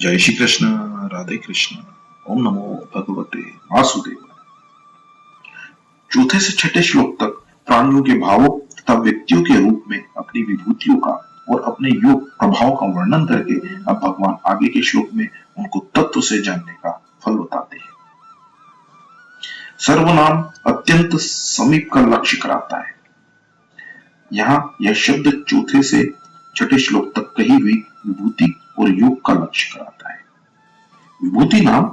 जय श्री कृष्ण। राधे कृष्ण। ओम नमो भगवते वासुदेव। चौथे से छठे श्लोक तक प्राणियों के भावों तथा व्यक्तियों के रूप में अपनी विभूतियों का और अपने योग प्रभाव का वर्णन करके अब भगवान आगे के श्लोक में उनको तत्व से जानने का फल बताते हैं। सर्वनाम अत्यंत समीप का लक्ष्य कराता है। यहाँ यह शब्द चौथे से छठे श्लोक तक कही हुई विभूति और योग का लक्ष्य कराता है। विभूति नाम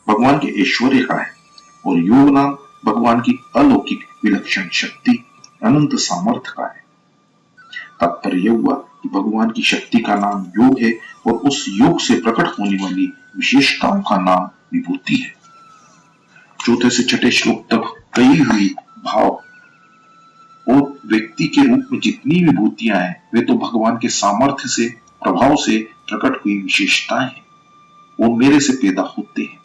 भगवान के ऐश्वर्य का है और योग नाम भगवान की अलौकिक विलक्षण शक्ति अनंत सामर्थ्य का है। तात्पर्य यह हुआ कि भगवान की शक्ति का नाम योग है और उस योग से प्रकट होने वाली विशेषताओं का नाम विभूति है। चौथे से छठे श्लोक तक कही हुई भाव और व्यक्ति के रूप में जितनी विभूतियां हैं वे तो भगवान के सामर्थ्य से प्रभाव से प्रकट हुई विशेषताएं हैं। वो मेरे से पैदा होते हैं।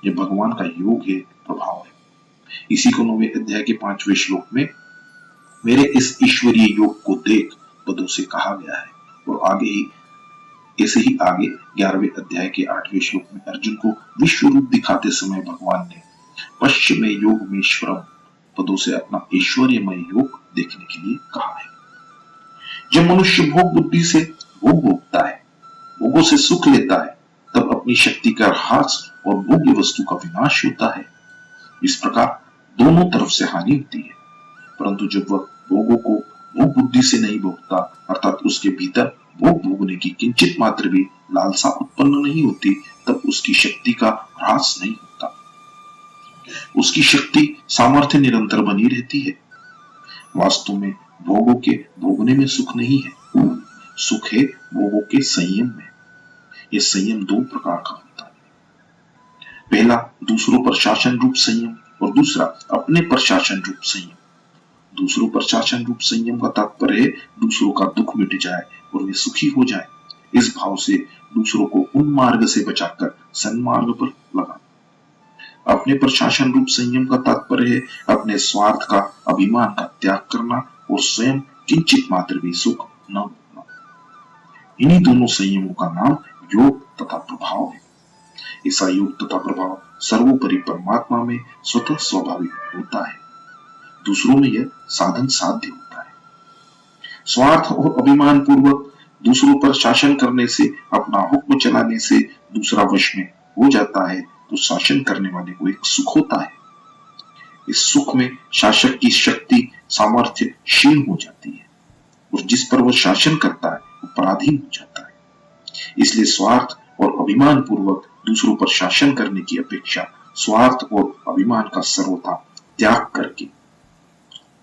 ये भगवान का योग है, प्रभाव है। इसी को 9वें अध्याय के 5वें श्लोक में मेरे इस ईश्वरीय योग को देख पदों से कहा गया है और आगे ही ऐसे ही आगे 11वें अध्याय के 8वें श्लोक में अर्जुन को विश्व रूप दिखाते समय भगवान ने पश्चिम योग में श्रम पदों से अपना ऐश्वर्यमय योग देखने के लिए कहा है। जब मनुष्य भोग बुद्धि से भोग भोगता है, भोगों से सुख लेता है, तब अपनी शक्ति का ह्रास और भोग्य वस्तु का विनाश होता है। इस प्रकार दोनों तरफ से हानि होती है। परंतु जब वह भोगों को भोग बुद्धि से नहीं भोगता, अर्थात उसके भीतर भोग भोगने की किंचित मात्र भी लालसा उत्पन्न नहीं होती, तब उसकी शक्ति का ह्रास नहीं होता। उसकी शक्ति सामर्थ्य निरंतर बनी रहती है। वास्तव में भोगों के भोगने में सुख नहीं है, सुख है भोगों के संयम में। यह संयम दो प्रकार का होता है। पहला दूसरों पर शासन रूप संयम और दूसरा अपने पर शासन रूप संयम। दूसरों पर शासन रूप संयम का तात्पर्य है दूसरों का दुख मिट जाए और वे सुखी हो जाए। इस भाव से दूसरों को उन मार्ग से बचाकर सन्मार्ग पर लगाना। अपने पर शासन रूप संयम का तात्पर्य है अपने स्वार्थ का, अभिमान का त्याग करना और स्वयं किंचित मात्र भी सुख न भोगना। इन्हीं दोनों संयमों का नाम योग तथा प्रभाव है। ऐसा योग तथा प्रभाव सर्वोपरि परमात्मा में स्वतः स्वाभाविक होता है। दूसरों में यह साधन साध्य होता है। स्वार्थ और अभिमान पूर्वक दूसरों पर शासन करने से, अपना हुक्म चलाने से दूसरा वश में हो जाता है तो शासन करने वाले को एक सुख होता है। इस सुख में शासक की शक्ति सामर्थ्य क्षीण हो जाती है और जिस पर वह शासन करता है वो पराधीन हो जाता है। इसलिए स्वार्थ और अभिमान पूर्वक दूसरों पर शासन करने की अपेक्षा स्वार्थ और अभिमान का सर्वथा त्याग करके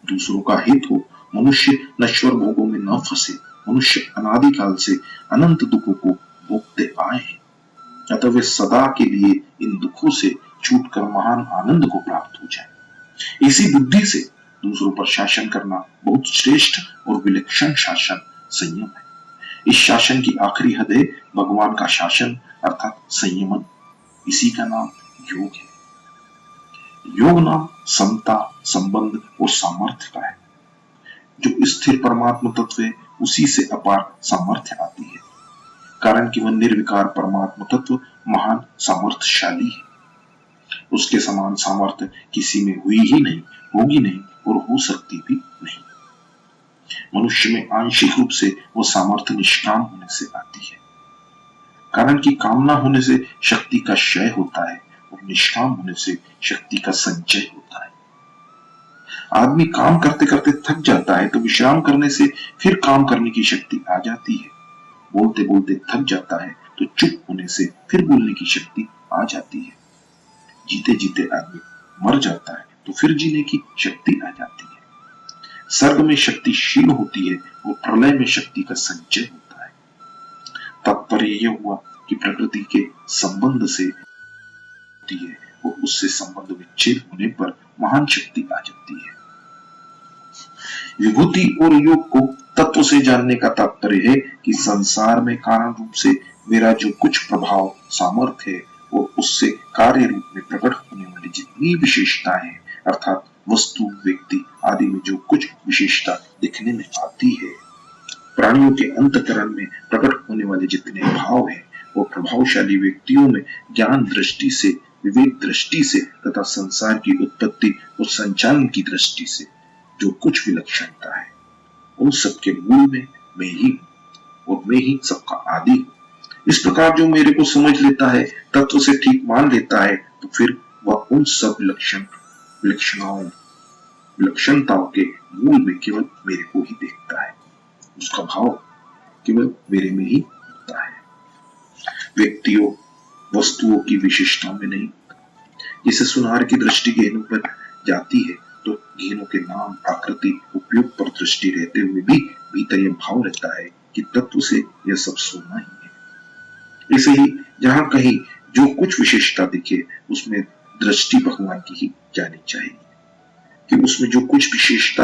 दूसरों का हित हो, मनुष्य नश्वर भोगों में न फंसे। मनुष्य अनादिकाल से अनंत दुखों को भोगते आए हैं, अतः वे सदा के लिए इन दुखों से छूटकर महान आनंद को प्राप्त हो जाए। इसी बुद्धि से दूसरों पर शासन करना बहुत श्रेष्ठ और विलक्षण शासन संयम है। इस शासन की आखिरी हद है भगवान का शासन अर्थात संयमन। इसी का नाम योग है। योग नाम समता, संबंध और सामर्थ्य का है। जो स्थिर परमात्मा तत्व है उसी से अपार सामर्थ्य आती है, कारण कि वह निर्विकार परमात्मा तत्व महान सामर्थ्यशाली है। उसके समान सामर्थ्य किसी में हुई ही नहीं, होगी नहीं और हो सकती भी नहीं। मनुष्य में आंशिक रूप से वो सामर्थ्य निष्काम होने से आती है, कारण कि कामना होने से शक्ति का क्षय होता है और निष्काम होने से शक्ति का संचय होता है। आदमी काम करते करते थक जाता है तो विश्राम करने से फिर काम करने की शक्ति आ जाती है। बोलते बोलते थक जाता है तो चुप होने से फिर बोलने की शक्ति आ जाती है। जीते जीते आदमी मर जाता है तो फिर जीने की शक्ति आ जाती है। सर्ग में शक्ति क्षीण होती है और प्रलय में शक्ति का संचय होता है। तात्पर्य यह हुआ कि प्रकृति के संबंध से होती है और उससे संबंध विच्छेद होने पर महान शक्ति आ जाती है। विभूति और योग को तत्व से जानने का तात्पर्य है कि संसार में कारण रूप से मेरा जो कुछ प्रभाव सामर्थ्य है और उससे कार्य रूप में प्रकट होने वाली जितनी विशेषताएं हैं, अर्थात वस्तु, व्यक्ति आदि में जो कुछ विशेषता दिखने में आती है, प्राणियों के अंतःकरण में प्रकट होने वाले जितने भाव हैं वो प्रभावशाली व्यक्तियों में ज्ञान दृष्टि से, विवेक दृष्टि से तथा संसार की उत्पत्ति और संचालन की दृष्टि से जो कुछ विलक्षणता है उन सबके मूल में मैं ही हूं और मैं ही सबका आदि हूं। इस प्रकार जो मेरे को समझ लेता है, तत्व से ठीक मान लेता है, तो फिर वह उन सब विलक्षणताओं के मूल में केवल मेरे को ही देखता है। उसका भाव केवल मेरे में ही होता है, व्यक्तियों वस्तुओं की विशेषताओं में नहीं। जैसे सुनार की दृष्टि गेंदों पर जाती है तो गेंदों के नाम, आकृति, उपयोग पर दृष्टि रहते हुए भी भीतर यह भाव रहता है कि तत्व से यह सब सोना ही है। ऐसे ही जहां कहीं जो कुछ विशेषता दिखे उसमें दृष्टि भगवान की ही जानी चाहिए कि उसमें जो कुछ विशेषता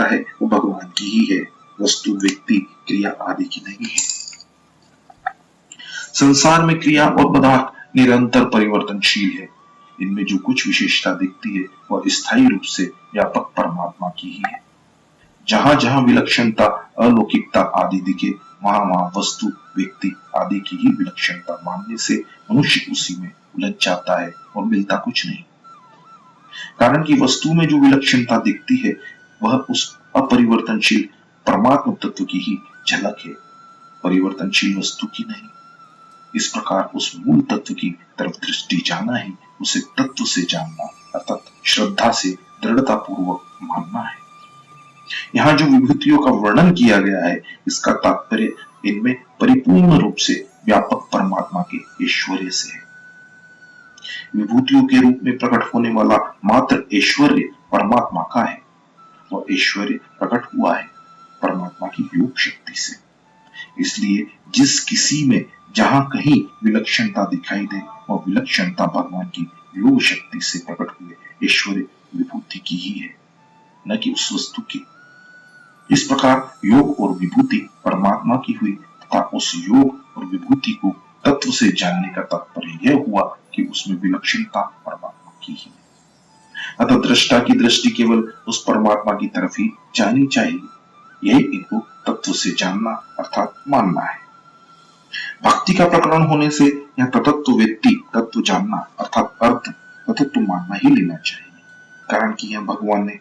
है वो भगवान की ही है, वस्तु, व्यक्ति, क्रिया आदि की नहीं है। संसार में क्रिया और पदार्थ निरंतर परिवर्तनशील है। इनमें जो कुछ विशेषता दिखती है वह स्थायी रूप से व्यापक परमात्मा की ही है। जहां जहां विलक्षणता, अलौकिकता आदि दिखे वहां वहां वस्तु, व्यक्ति आदि की ही विलक्षणता मानने से मनुष्य उसी में उलझ जाता है और मिलता कुछ नहीं। कारण कि वस्तु में जो विलक्षणता दिखती है वह उस अपरिवर्तनशील परमात्मा तत्व की ही झलक है, परिवर्तनशील वस्तु की नहीं। इस प्रकार उस मूल तत्व की तरफ दृष्टि जाना ही उसे तत्व से जानना अर्थात श्रद्धा से दृढ़ता पूर्वक मानना है। यहाँ जो विभूतियों का वर्णन किया गया है इसका तात्पर्य इनमें परिपूर्ण रूप से व्यापक परमात्मा के ऐश्वर्य से है। विभूतियों के रूप में प्रकट होने वाला मात्र ऐश्वर्य परमात्मा का है। वह ऐश्वर्य प्रकट हुआ है परमात्मा की योग शक्ति से। इसलिए जिस किसी में जहां कहीं विलक्षणता दिखाई दे वह विलक्षणता भगवान की योग शक्ति से प्रकट हुए ऐश्वर्य विभूति की ही है, न कि उस वस्तु की। इस प्रकार योग और विभूति परमात्मा की हुई तथा उस योग और विभूति को तत्व से जानने का तात्पर्य यह हुआ कि उसमें विलक्षणता परमात्मा की ही है। अतः दृष्टा की दृष्टि केवल उस परमात्मा की तरफ ही जानी चाहिए। यही इनको तत्व से जानना अर्थात मानना है। भक्ति का प्रकरण होने से यह तत्व व्यक्ति तत्व जानना अर्थात अर्थ तत्व मानना ही लेना चाहिए। कारण कि यह भगवान ने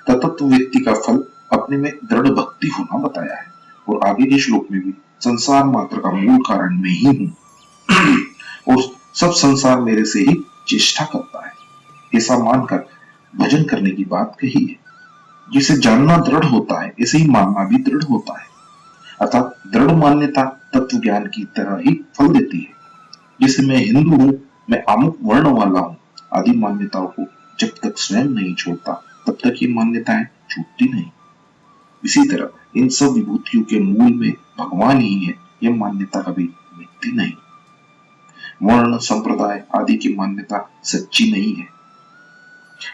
तत्व व्यक्ति का फल अपने में दृढ़ भक्ति होना बताया है और आगे के श्लोक में भी संसार मात्र का मूल कारण मैं ही हूं और सब संसार मेरे से ही चेष्टा करता है, ऐसा मानकर भजन करने की बात कही है। जिसे जानना दृढ़ होता है ऐसे ही मानना भी दृढ़ होता है। अर्थात दृढ़ मान्यता तत्व ज्ञान की तरह ही फल देती है। जैसे मैं हिंदू हूं, मैं अमुक वर्ण वाला हूं आदि मान्यताओं को जब तक स्वयं नहीं छोड़ता तब तक ये मान्यताएं छूटती नहीं। इसी तरह इन सब विभूतियों के मूल में भगवान ही है, यह मान्यता कभी मिटती नहीं। वर्ण, संप्रदाय आदि की मान्यता सच्ची नहीं है।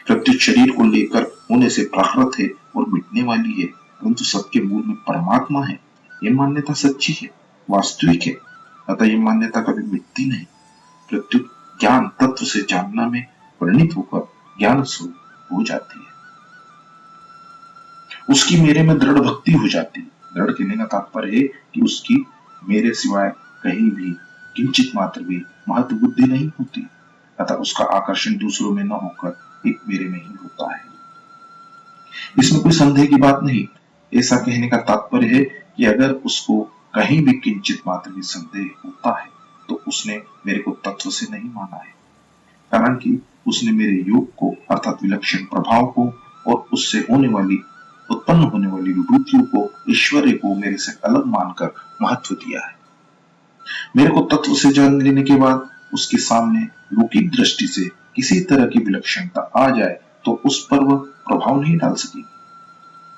प्रत्येक शरीर को लेकर होने से प्राकृत है और मिटने वाली है, परंतु सबके मूल में परमात्मा है, यह मान्यता सच्ची है, वास्तविक है। अतः यह मान्यता कभी मिटती नहीं। प्रत्युत ज्ञान तत्व से जानना में परिणित होकर ज्ञान स्वरूप हो जाती है। उसकी मेरे में दृढ़ भक्ति हो जाती है। दृढ़ कहने का तात्पर्य है कि उसकी मेरे सिवाय कहीं भी किंचित मात्र भी महत्व बुद्धि नहीं होती। अतः उसका आकर्षण दूसरों में न होकर एक मेरे में ही होता है। इसमें कोई संदेह की बात नहीं। ऐसा कहने का तात्पर्य है कि अगर उसको कहीं भी किंचित मात्र भी संदेह होता है तो उसने मेरे को तत्व से नहीं माना है। कारण कि उसने मेरे योग को अर्थात विलक्षण प्रभाव को और उससे उत्पन्न होने वाली विभूतियों को, ऐश्वर्य को मेरे से अलग मानकर महत्व दिया है। मेरे को तत्व से जान लेने के बाद उसके सामने लौकिक दृष्टि से किसी तरह की विलक्षणता आ जाए तो उस पर वह प्रभाव नहीं डाल सकेगी।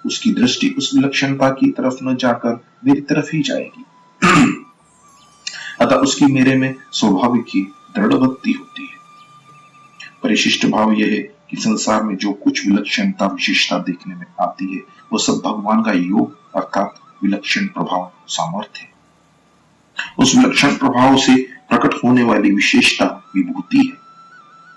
उसकी दृष्टि उस विलक्षणता की तरफ न जाकर मेरी तरफ ही जाएगी। अतः उसकी मेरे में स्वाभाविक ही दृढ़ भक्ति होती है। परिशिष्ट भाव यह है कि संसार में जो कुछ विलक्षणता विशेषता देखने में आती है वह सब भगवान का योग अर्थात विलक्षण प्रभाव सामर्थ्य है। उस विलक्षण प्रभाव से प्रकट होने वाली विशेषता विभूति है।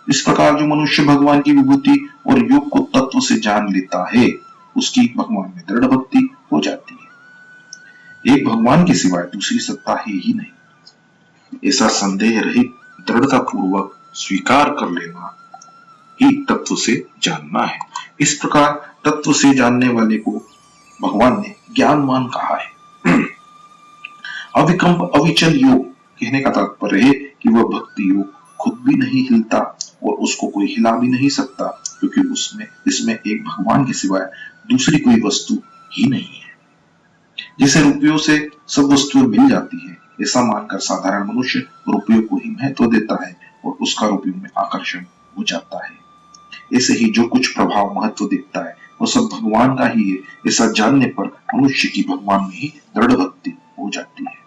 इस प्रकार जो मनुष्य भगवान की विभूति और योग को तत्व से जान लेता है उसकी भगवान में दृढ़ भक्ति हो जाती है। एक भगवान के सिवाय दूसरी सत्ता है ही नहीं, ऐसा संदेह रहित दृढ़ता पूर्वक स्वीकार कर लेना ही तत्व से जानना है। इस प्रकार तत्व से जानने वाले को भगवान ने ज्ञानवान कहा है। अविकल्प अविचल योग कहने का तात्पर्य है कि वह भक्ति योग खुद भी नहीं हिलता और उसको कोई हिला भी नहीं सकता, क्योंकि इसमें एक भगवान के सिवाय दूसरी कोई वस्तु ही नहीं है। जैसे रुपयों से सब वस्तुएं मिल जाती है, ऐसा मानकर साधारण मनुष्य रुपयों को ही महत्व देता है और उसका रुपयों में आकर्षण हो जाता है। ऐसे ही जो कुछ प्रभाव महत्व दिखता है वो सब भगवान का ही है, ऐसा जानने पर मनुष्य की भगवान में ही दृढ़ भक्ति हो जाती है।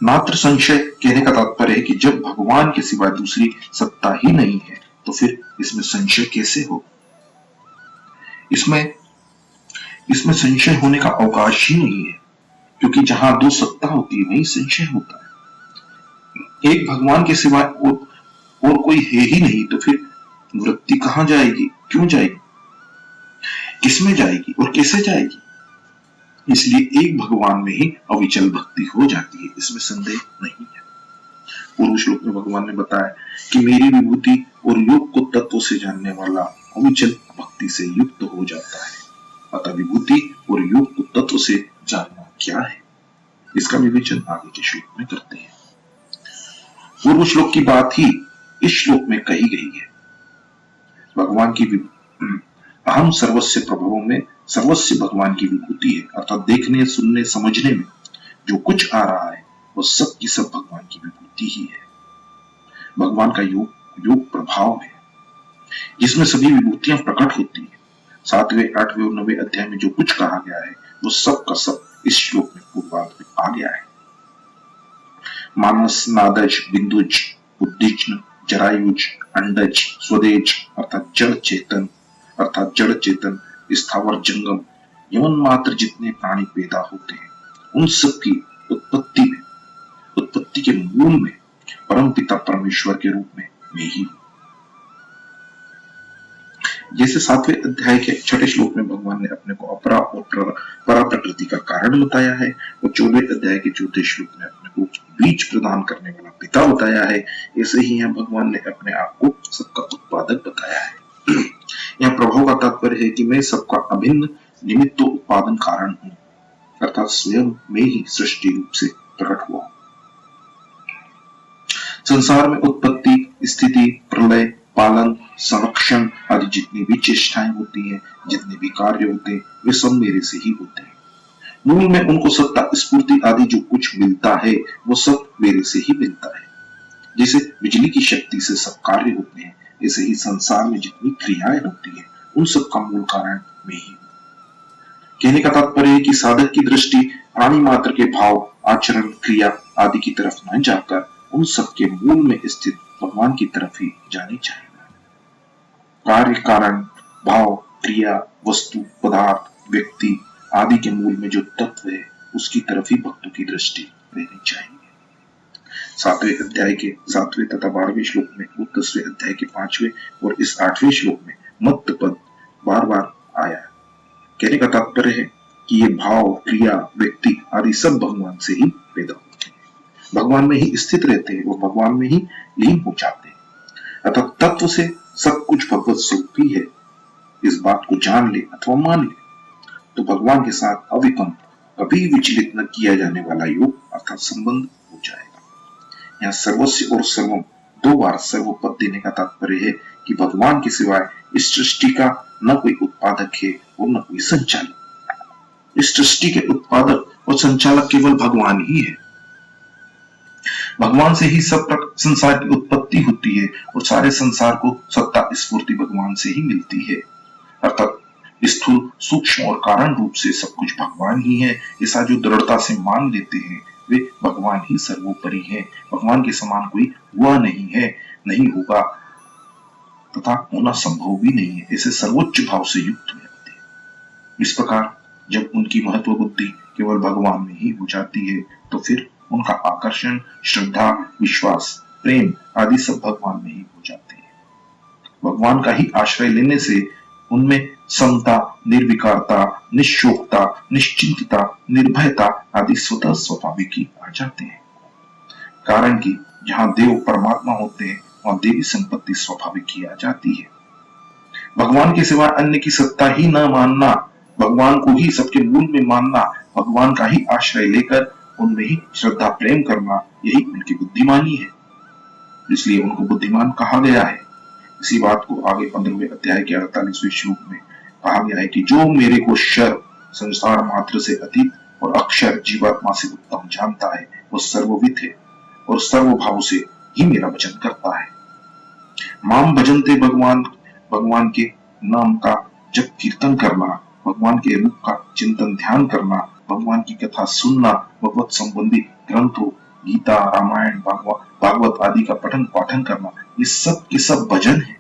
मात्र संशय कहने का तात्पर्य है कि जब भगवान के सिवाय दूसरी सत्ता ही नहीं है तो फिर इसमें संशय कैसे हो। इसमें संशय होने का अवकाश ही नहीं है, क्योंकि जहां दो सत्ता होती है वहीं संशय होता है। एक भगवान के सिवाय और कोई है ही नहीं तो फिर वृत्ति कहां जाएगी, क्यों जाएगी, किसमें जाएगी और कैसे जाएगी। इसलिए एक भगवान में ही अविचल भक्ति हो जाती है, इसमें संदेह नहीं है। पूर्व श्लोक में भगवान ने बताया कि मेरी विभूति और योग को तत्व से जानने वाला अविचल भक्ति से युक्त हो जाता है। अतः विभूति और योग को तत्व से जानना क्या है, इसका विवेचन आगे के श्लोक में करते हैं। पूर्व श्लोक की बात ही इस श्लोक में कही गई है। भगवान की अहम सर्वस्व प्रभावों में सर्वस्व भगवान की विभूति है, अर्थात देखने सुनने समझने में जो कुछ आ रहा है वो सब की सब भगवान की विभूति ही है। भगवान का योग प्रभाव है जिसमें सभी विभूतियां प्रकट होती है। 7वें 8वें और 9वें अध्याय में जो कुछ कहा गया है वो सब का सब इस श्लोक में पूर्वार्ध में आ गया है। मानस, नादज, बिंदुज, बुद्धिज्ञ, जरायुज, अंडज, स्वदेज अर्थात जड़ चेतन, स्थावर जंगम, यमन मात्र जितने प्राणी पैदा होते हैं उन सब की उत्पत्ति के मूल में परम पिता परमेश्वर के रूप में मैं ही हूं। जैसे 7वें अध्याय के 6ठे श्लोक में भगवान ने अपने को अपरा और परा प्रकृति का कारण बताया है और 14वें अध्याय के 4थे श्लोक में अपने को बीज प्रदान करने वाला पिता बताया है। ऐसे ही यहाँ भगवान ने अपने आप को सबका उत्पादक बताया है। यहाँ प्रभाव का तात्पर्य है कि मैं सबका अभिन्न निमित्त उत्पादन कारण हूं, अर्थात स्वयं में ही सृष्टि रूप से प्रकट हुआ। संसार में उत्पत्ति, स्थिति, प्रलय, पालन, संरक्षण आदि जितनी भी चेष्टाएं होती हैं, जितने भी कार्य होते हैं, वे सब मेरे से ही होते हैं। मूल में उनको सत्ता, स्फूर्ति आदि जो कुछ मिलता है वो सब मेरे से ही मिलता है। जैसे बिजली की शक्ति से सब कार्य होते हैं, ऐसे ही संसार में जितनी क्रियाएं होती हैं उन सब का मूल कारण मैं ही हूं। कहने का तात्पर्य है कि साधक की दृष्टि प्राणी मात्र के भाव, आचरण, क्रिया आदि की तरफ न जाकर उन सब के मूल में स्थित भगवान की तरफ ही जानी चाहिए। कार्य, कारण, भाव, क्रिया, वस्तु, पदार्थ, व्यक्ति आदि के मूल में जो तत्व है उसकी तरफ ही भक्तों की दृष्टि रहनी चाहिए। 7वें अध्याय के 7वें तथा 12वें श्लोक में, 10वें अध्याय के 5वें और इस 8वें श्लोक में मत पद बार बार आया। कहने का तात्पर्य है कि ये भाव, क्रिया, व्यक्ति आदि सब भगवान से ही पैदा होते हैं, भगवान में ही स्थित रहते हैं, वो भगवान में ही लीन हो जाते हैं। अतः तत्व से सब कुछ भगवत स्वरूप ही है, इस बात को जान ले अथवा मान ले तो भगवान के साथ अविकल्प कभी विचलित न किया जाने वाला योग अर्थात संबंध हो जाएगा। यहाँ सर्वस्व और सर्वम 2 बार सर्वपद देने का तात्पर्य है कि भगवान के सिवाय इस सृष्टि का न कोई उत्पादक है और न कोई संचालक। इस सृष्टि के उत्पादक और संचालक केवल भगवान ही है। भगवान से ही सब संसार की उत्पत्ति होती है और सारे संसार को सत्ता स्फूर्ति भगवान से ही मिलती है, अर्थात स्थूल, सूक्ष्म और कारण रूप से सब कुछ भगवान ही है। ऐसा जो दृढ़ता से मान लेते हैं वे भगवान ही सर्वोपरि है। भगवान के समान कोई हुआ नहीं है, नहीं होगा तथा होना संभव भी नहीं है, ऐसे सर्वोच्च भाव से युक्त हो जाते हैं। इस प्रकार जब उनकी महत्व बुद्धि केवल भगवान में ही हो जाती है तो फिर उनका आकर्षण, श्रद्धा, विश्वास, प्रेम आदि सब भगवान में ही हो जाते हैं। भगवान का ही आश्रय लेने से उनमें समता, निर्विकारता, निशोकता, निश्चिंतता, निर्भयता आदि स्वतः स्वाभाविक ही आ जाते हैं। कारण कि जहां देव परमात्मा होते हैं वहां देवी संपत्ति स्वाभाविक ही आ जाती है। भगवान के सिवा अन्य की सत्ता ही न मानना, भगवान को ही सबके मूल में मानना, भगवान का ही आश्रय लेकर उनमें ही श्रद्धा प्रेम करना, यही उनकी बुद्धिमानी है। इसलिए उनको बुद्धिमान कहा गया है। इसी बात को आगे 15वें अध्याय के 48वें श्लोक में कहा गया है कि जो मेरे को शर संसार मात्र से अतीत और अक्षर जीवात्मा से उत्तम जानता है वो सर्वविद है और सर्वभाव से ही मेरा भजन करता है। माम भजनते भगवान, भगवान के नाम का जब कीर्तन करना, भगवान के रूप का चिंतन ध्यान करना, भगवान की कथा सुनना, भगवत संबंधी ग्रंथों गीता, रामायण, भागवत आदि का पठन पाठन करना, ये सब के सब भजन है।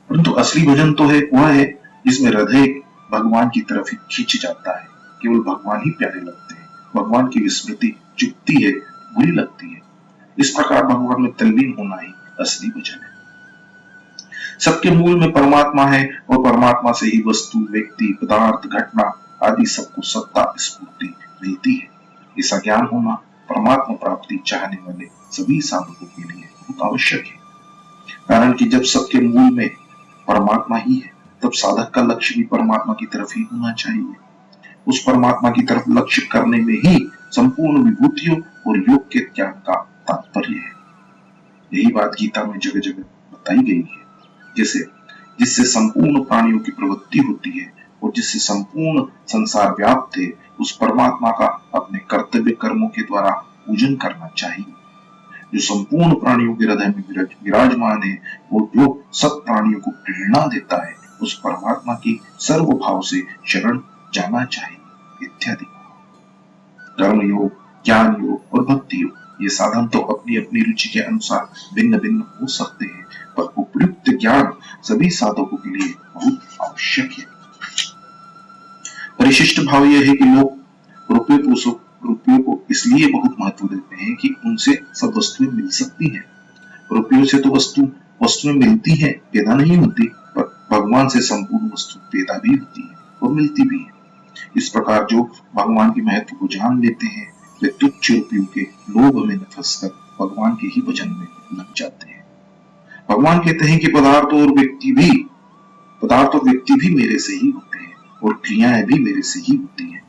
परंतु असली भजन तो है वह है जिसमें हृदय भगवान की तरफ ही खींच जाता है। केवल भगवान ही प्यारे लगते हैं, भगवान की विस्मृति चुभती है, बुरी लगती है। इस प्रकार भगवान में तल्लीन होना ही असली भजन है। सबके मूल में परमात्मा है और परमात्मा से ही वस्तु, व्यक्ति, पदार्थ, घटना आदि सबको सत्ता स्फूर्ति मिलती है। ऐसा ज्ञान होना परमात्मा प्राप्ति चाहने वाले सभी साधकों के लिए बहुत आवश्यक है। कारण कि जब सबके मूल में परमात्मा ही है तब साधक का लक्ष्य भी परमात्मा की तरफ ही होना चाहिए। उस परमात्मा की तरफ लक्ष्य करने में ही संपूर्ण विभूतियों और योग के ज्ञान का तात्पर्य है। यही बात गीता में जगह जगह बताई गई है। जैसे जिससे संपूर्ण प्राणियों की प्रवृत्ति होती है और जिससे संपूर्ण संसार व्याप्त है, उस परमात्मा का अपने कर्तव्य कर्मों के द्वारा पूजन करना चाहिए। जो संपूर्ण प्राणियों के हृदय में विराजमान है और जो सब प्राणियों को प्रेरणा देता है, उस परमात्मा की सर्वभाव से शरण जाना चाहिए इत्यादि। कर्म योग, ज्ञान योग और भक्ति योग ये साधन तो अपनी अपनी रुचि के अनुसार भिन्न भिन्न हो सकते हैं, पर उपयुक्त ज्ञान सभी साधकों के लिए बहुत आवश्यक है। परिशिष्ट भाव यह है कि लोग रुपयों को इसलिए बहुत महत्व देते हैं कि उनसे सब वस्तुएं मिल सकती हैं। रुपयों से तो वस्तुएं मिलती है, पैदा नहीं होती, पर भगवान से संपूर्ण वस्तु पैदा भी होती है और मिलती भी है। इस प्रकार जो भगवान के महत्व को जान लेते हैं वे तुच्छ रुपयों के लोभ में न फंसकर भगवान के ही भजन में लग जाते हैं। भगवान कहते हैं कि पदार्थ और व्यक्ति भी मेरे से ही होते हैं और क्रियाएं भी मेरे से ही होती हैं,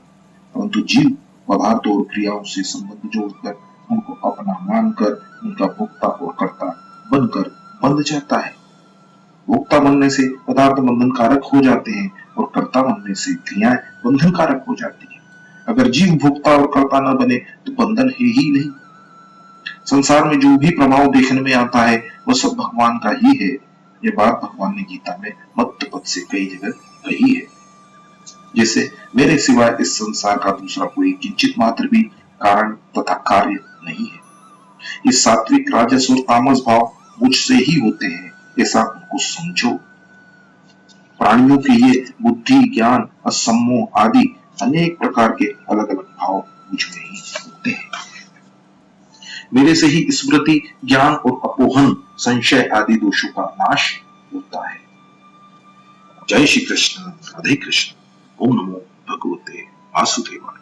परंतु जीव पदार्थों और क्रियाओं से संबंध जोड़कर उनको अपना मानकर उनका भोक्ता और कर्ता बनकर बंध जाता है। भोक्ता बनने से पदार्थ बंधन कारक हो जाते हैं और कर्ता बनने से क्रियाएं बंधन कारक हो जाती है। अगर जीव भोक्ता और कर्ता न बने तो बंधन है ही नहीं। संसार में जो भी प्रभाव देखने में आता है वह सब भगवान का ही है। ये बात भगवान ने गीता में मत्त पद से कई जगह कही है। जैसे मेरे सिवाय इस संसार का दूसरा कोई किंचित मात्र भी कारण तथा कार्य नहीं है। ये सात्विक, राजस और तामस भाव मुझसे ही होते हैं, ऐसा उनको समझो। प्राणियों के ये बुद्धि, ज्ञान, असम्मोह आदि अनेक प्रकार के अलग अलग भाव मुझ में ही होते हैं। मेरे से ही स्मृति, ज्ञान और अपोहन, संशय आदि दोषों का नाश होता है। जय श्री कृष्ण, राधे कृष्ण। ओम नमो भगवते वासुदेवाय।